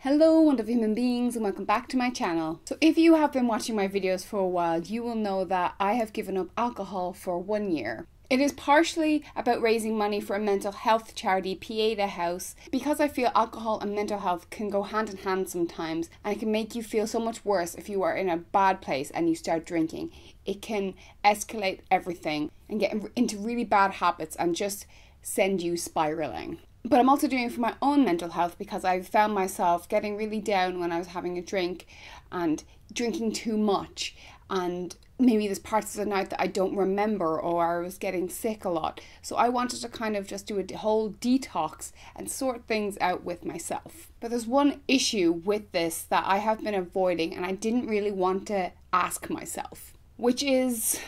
Hello wonderful human beings and welcome back to my channel. So if you have been watching my videos for a while, you will know that I have given up alcohol for 1 year. It is partially about raising money for a mental health charity, Pieta House, because I feel alcohol and mental health can go hand in hand sometimes, and it can make you feel so much worse if you are in a bad place and you start drinking. It can escalate everything and get into really bad habits and just send you spiraling. But I'm also doing it for my own mental health because I found myself getting really down when I was having a drink and drinking too much, and maybe there's parts of the night that I don't remember, or I was getting sick a lot. So I wanted to kind of just do a whole detox and sort things out with myself. But there's one issue with this that I have been avoiding and I didn't really want to ask myself, which is,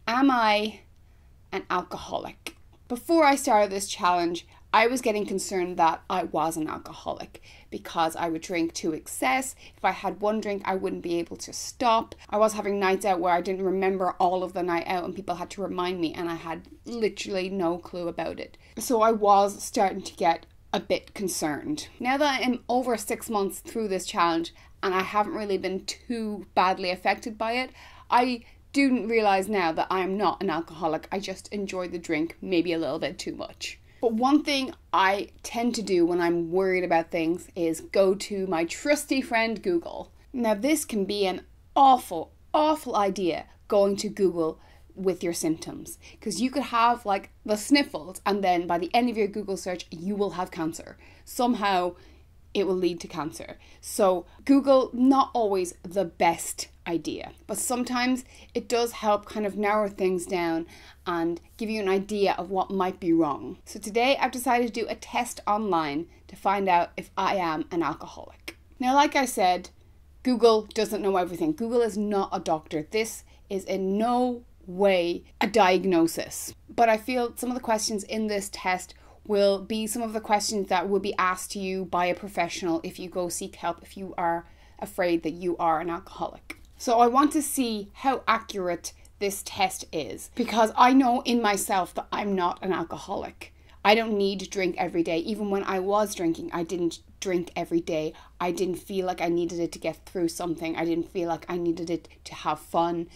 am I an alcoholic? Before I started this challenge, I was getting concerned that I was an alcoholic because I would drink to excess. If I had one drink, I wouldn't be able to stop. I was having nights out where I didn't remember all of the night out and people had to remind me, and I had literally no clue about it. So I was starting to get a bit concerned. Now that I'm over 6 months through this challenge and I haven't really been too badly affected by it, I do realise now that I am not an alcoholic. I just enjoy the drink maybe a little bit too much. But one thing I tend to do when I'm worried about things is go to my trusty friend Google. Now this can be an awful idea, going to Google with your symptoms, because you could have like the sniffles and then by the end of your Google search you will have cancer. Somehow it will lead to cancer. So Google, not always the best idea, but sometimes it does help kind of narrow things down and give you an idea of what might be wrong. So today I've decided to do a test online to find out if I am an alcoholic. Now, like I said, Google doesn't know everything. Google is not a doctor. This is in no way a diagnosis. But I feel some of the questions in this test will be some of the questions that will be asked to you by a professional if you go seek help, if you are afraid that you are an alcoholic. So I want to see how accurate this test is, because I know in myself that I'm not an alcoholic. I don't need to drink every day. Even when I was drinking, I didn't drink every day. I didn't feel like I needed it to get through something. I didn't feel like I needed it to have fun.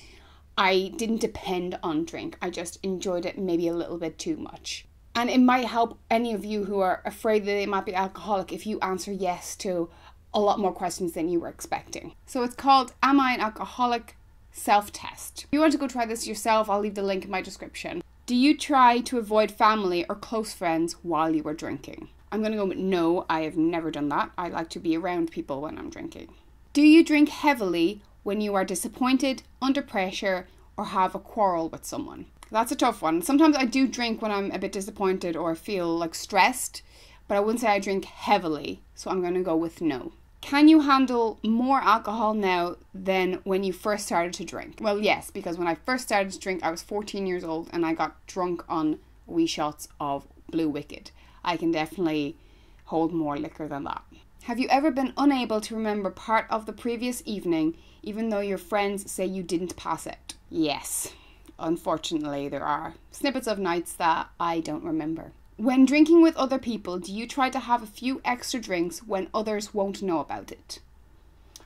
I didn't depend on drink. I just enjoyed it maybe a little bit too much. And it might help any of you who are afraid that they might be alcoholic if you answer yes to a lot more questions than you were expecting. So it's called Am I an Alcoholic? Self-test. If you want to go try this yourself, I'll leave the link in my description. Do you try to avoid family or close friends while you are drinking? I'm going to go with no, I have never done that. I like to be around people when I'm drinking. Do you drink heavily when you are disappointed, under pressure, or have a quarrel with someone? That's a tough one. Sometimes I do drink when I'm a bit disappointed or feel like stressed, but I wouldn't say I drink heavily, so I'm going to go with no. Can you handle more alcohol now than when you first started to drink? Well, yes, because when I first started to drink, I was 14 years old and I got drunk on wee shots of Blue Wicked. I can definitely hold more liquor than that. Have you ever been unable to remember part of the previous evening, even though your friends say you didn't pass it? Yes, unfortunately, there are snippets of nights that I don't remember. When drinking with other people, do you try to have a few extra drinks when others won't know about it?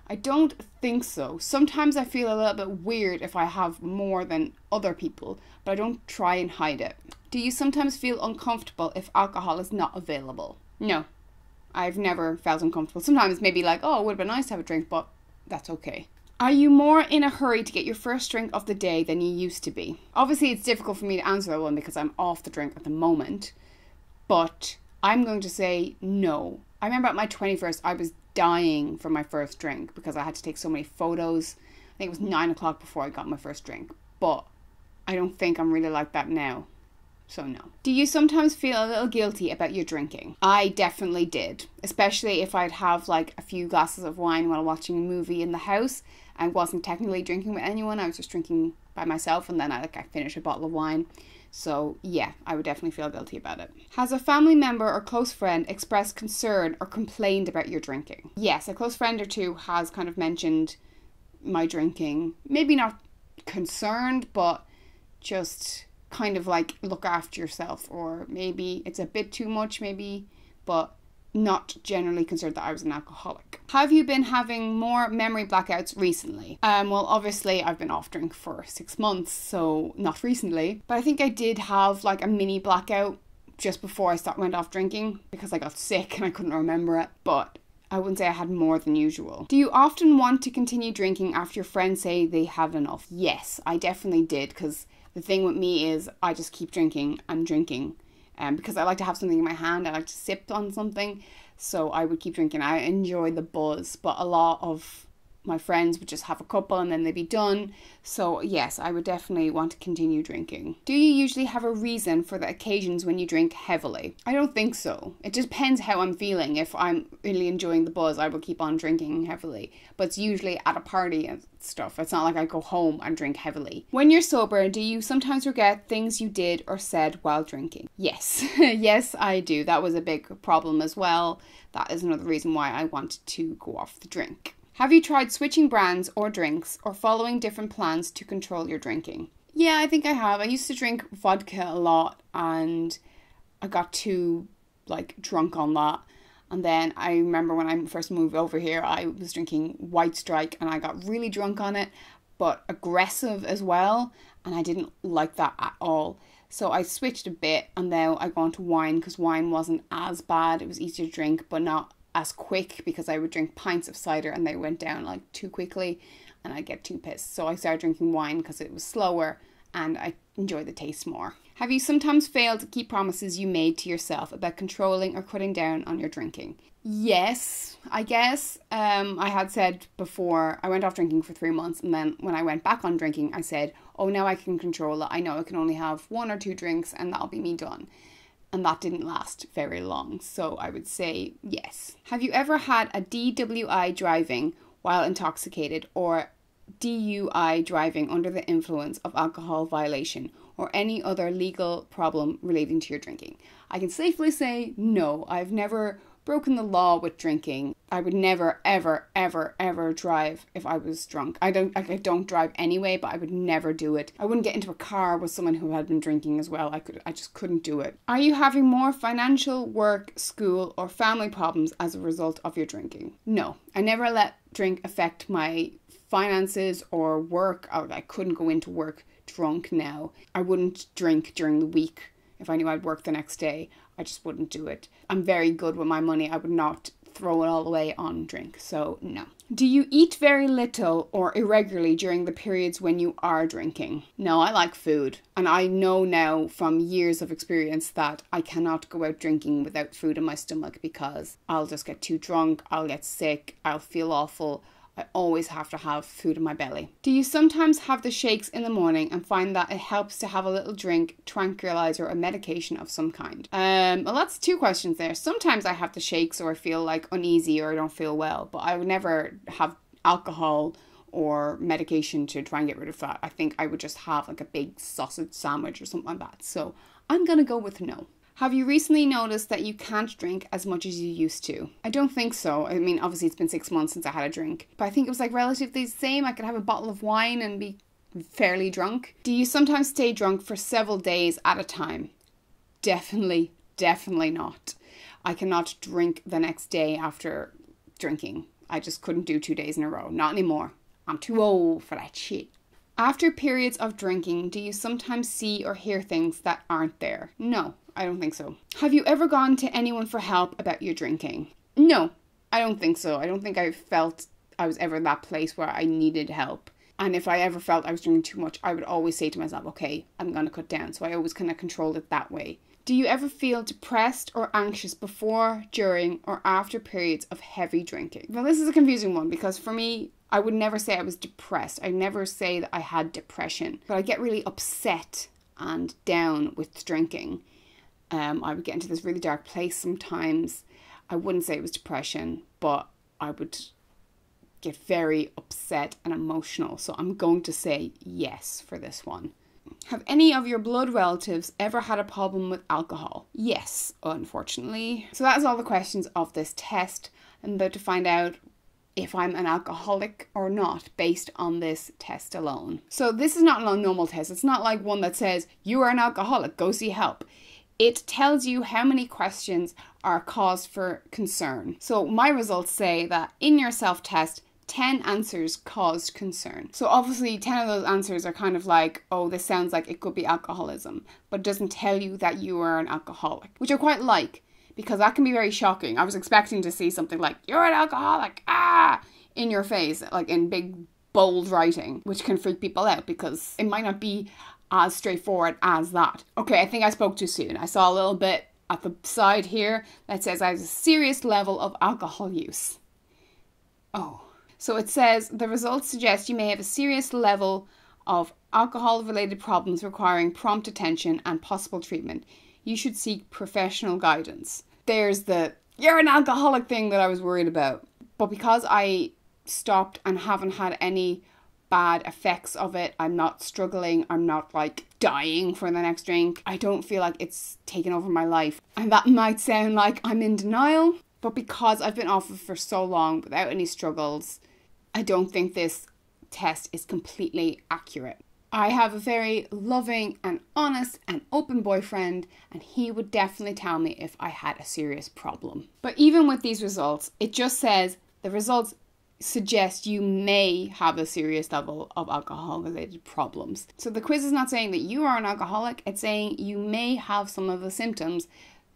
I don't think so. Sometimes I feel a little bit weird if I have more than other people, but I don't try and hide it. Do you sometimes feel uncomfortable if alcohol is not available? No, I've never felt uncomfortable. Sometimes maybe like, oh, it would have been nice to have a drink, but that's okay. Are you more in a hurry to get your first drink of the day than you used to be? Obviously, it's difficult for me to answer that one because I'm off the drink at the moment. But I'm going to say no. I remember at my 21st, I was dying for my first drink because I had to take so many photos. I think it was 9 o'clock before I got my first drink. But I don't think I'm really like that now. So no. Do you sometimes feel a little guilty about your drinking? I definitely did. Especially if I'd have like a few glasses of wine while watching a movie in the house. I wasn't technically drinking with anyone. I was just drinking by myself, and then I finish a bottle of wine. So yeah, I would definitely feel guilty about it. Has a family member or close friend expressed concern or complained about your drinking? Yes, a close friend or two has kind of mentioned my drinking. Maybe not concerned, but just kind of like look after yourself, or maybe it's a bit too much maybe, but not generally considered that I was an alcoholic. Have you been having more memory blackouts recently? Well, obviously I've been off drink for 6 months, so not recently. But I think I did have like a mini blackout just before I went off drinking because I got sick and I couldn't remember it. But I wouldn't say I had more than usual. Do you often want to continue drinking after your friends say they have enough? Yes, I definitely did, because the thing with me is I just keep drinking and drinking. Because I like to have something in my hand, I like to sip on something, so I would keep drinking. I enjoy the buzz, but a lot of my friends would just have a couple and then they'd be done. So yes, I would definitely want to continue drinking. Do you usually have a reason for the occasions when you drink heavily? I don't think so. It just depends how I'm feeling. If I'm really enjoying the buzz, I will keep on drinking heavily. But it's usually at a party and stuff. It's not like I go home and drink heavily. When you're sober, do you sometimes regret things you did or said while drinking? Yes. Yes, I do. That was a big problem as well. That is another reason why I wanted to go off the drink. Have you tried switching brands or drinks or following different plans to control your drinking? Yeah, I think I have. I used to drink vodka a lot and I got too drunk on that. And then I remember when I first moved over here, I was drinking White Strike and I got really drunk on it, but aggressive as well. And I didn't like that at all. So I switched a bit and now I go on to wine because wine wasn't as bad. It was easier to drink, but not as quick, because I would drink pints of cider and they went down too quickly and I'd get too pissed. So I started drinking wine because it was slower and I enjoy the taste more. Have you sometimes failed to keep promises you made to yourself about controlling or cutting down on your drinking? Yes, I guess. I had said before, I went off drinking for 3 months, and then when I went back on drinking, I said, oh, now I can control it. I know I can only have 1 or 2 drinks and that'll be me done. And that didn't last very long, so I would say yes. Have you ever had a DWI driving while intoxicated, or DUI driving under the influence of alcohol violation, or any other legal problem relating to your drinking? I can safely say no. I've never broken the law with drinking. I would never, ever, ever, ever drive if I was drunk. I don't drive anyway, but I would never do it. I wouldn't get into a car with someone who had been drinking as well. I just couldn't do it. Are you having more financial, work, school, or family problems as a result of your drinking? No, I never let drink affect my finances or work. I couldn't go into work drunk now. I wouldn't drink during the week if I knew I'd work the next day. I just wouldn't do it. I'm very good with my money. I would not throw it all away on drink, so no. Do you eat very little or irregularly during the periods when you are drinking? No, I like food. And I know now from years of experience that I cannot go out drinking without food in my stomach, because I'll just get too drunk, I'll get sick, I'll feel awful. I always have to have food in my belly. Do you sometimes have the shakes in the morning and find that it helps to have a little drink, tranquilizer, or medication of some kind? Well, that's 2 questions there. Sometimes I have the shakes or I feel uneasy or I don't feel well, but I would never have alcohol or medication to try and get rid of that. I think I would just have a big sausage sandwich or something like that. So I'm gonna go with no. Have you recently noticed that you can't drink as much as you used to? I don't think so. I mean, obviously it's been 6 months since I had a drink, but I think it was relatively the same. I could have a bottle of wine and be fairly drunk. Do you sometimes stay drunk for several days at a time? Definitely not. I cannot drink the next day after drinking. I just couldn't do 2 days in a row. Not anymore. I'm too old for that shit. After periods of drinking, do you sometimes see or hear things that aren't there? No, I don't think so. Have you ever gone to anyone for help about your drinking? No, I don't think so. I don't think I felt I was ever that place where I needed help. And if I ever felt I was drinking too much, I would always say to myself, okay, I'm going to cut down. So I always kind of controlled it that way. Do you ever feel depressed or anxious before, during, or after periods of heavy drinking? Well, this is a confusing one, because for me, I would never say I was depressed. I'd never say that I had depression. But I get really upset and down with drinking. I would get into this really dark place sometimes. I wouldn't say it was depression, but I would get very upset and emotional. So I'm going to say yes for this one. Have any of your blood relatives ever had a problem with alcohol? Yes, unfortunately. So that is all the questions of this test. I'm about to find out if I'm an alcoholic or not based on this test alone. So this is not a normal test. It's not like one that says, you are an alcoholic, go see help. it tells you how many questions are cause for concern. So my results say that in your self-test, 10 answers caused concern. So obviously 10 of those answers are kind of like, oh, this sounds like it could be alcoholism, but it doesn't tell you that you are an alcoholic, which I quite like, because that can be very shocking. I was expecting to see something like, you're an alcoholic, in your face, like in big, bold writing, which can freak people out because it might not be as straightforward as that. Okay, I think I spoke too soon. I saw a little bit at the side here that says I have a serious level of alcohol use. Oh. So it says the results suggest you may have a serious level of alcohol-related problems requiring prompt attention and possible treatment. You should seek professional guidance. There's the you're an alcoholic thing that I was worried about. But because I stopped and haven't had any bad effects of it, I'm not struggling, I'm not like dying for the next drink, I don't feel like it's taken over my life. And that might sound like I'm in denial, but because I've been off it for so long without any struggles, I don't think this test is completely accurate. I have a very loving and honest and open boyfriend, and he would definitely tell me if I had a serious problem. But even with these results, it just says the results suggest you may have a serious level of alcohol-related problems. So the quiz is not saying that you are an alcoholic, it's saying you may have some of the symptoms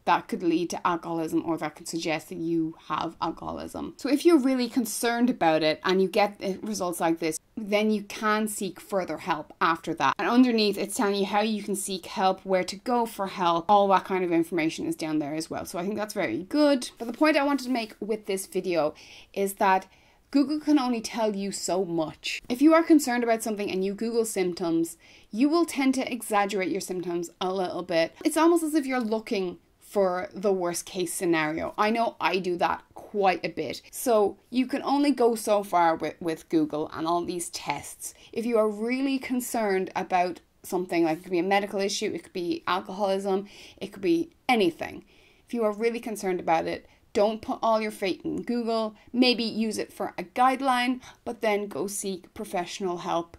that could lead to alcoholism or that could suggest that you have alcoholism. So if you're really concerned about it and you get results like this, then you can seek further help after that. And underneath it's telling you how you can seek help, where to go for help, all that kind of information is down there as well. So I think that's very good. But the point I wanted to make with this video is that Google can only tell you so much. If you are concerned about something and you Google symptoms, you will tend to exaggerate your symptoms a little bit. It's almost as if you're looking for the worst case scenario. I know I do that quite a bit. So you can only go so far with Google and all these tests. If you are really concerned about something, like it could be a medical issue, it could be alcoholism, it could be anything. If you are really concerned about it, don't put all your faith in Google. Maybe use it for a guideline, but then go seek professional help.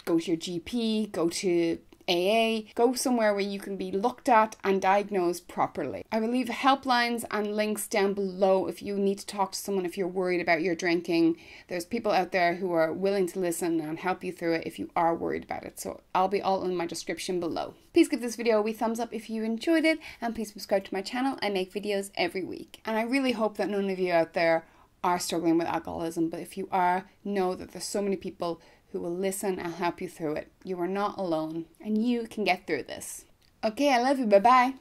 Go to your GP, go to AA, go somewhere where you can be looked at and diagnosed properly. I will leave helplines and links down below if you need to talk to someone if you're worried about your drinking. There's people out there who are willing to listen and help you through it if you are worried about it. So I'll be all in my description below. Please give this video a wee thumbs up if you enjoyed it, and please subscribe to my channel. I make videos every week. And I really hope that none of you out there are struggling with alcoholism, but if you are, know that there's so many people who will listen and help you through it. You are not alone, and you can get through this. Okay, I love you. Bye-bye.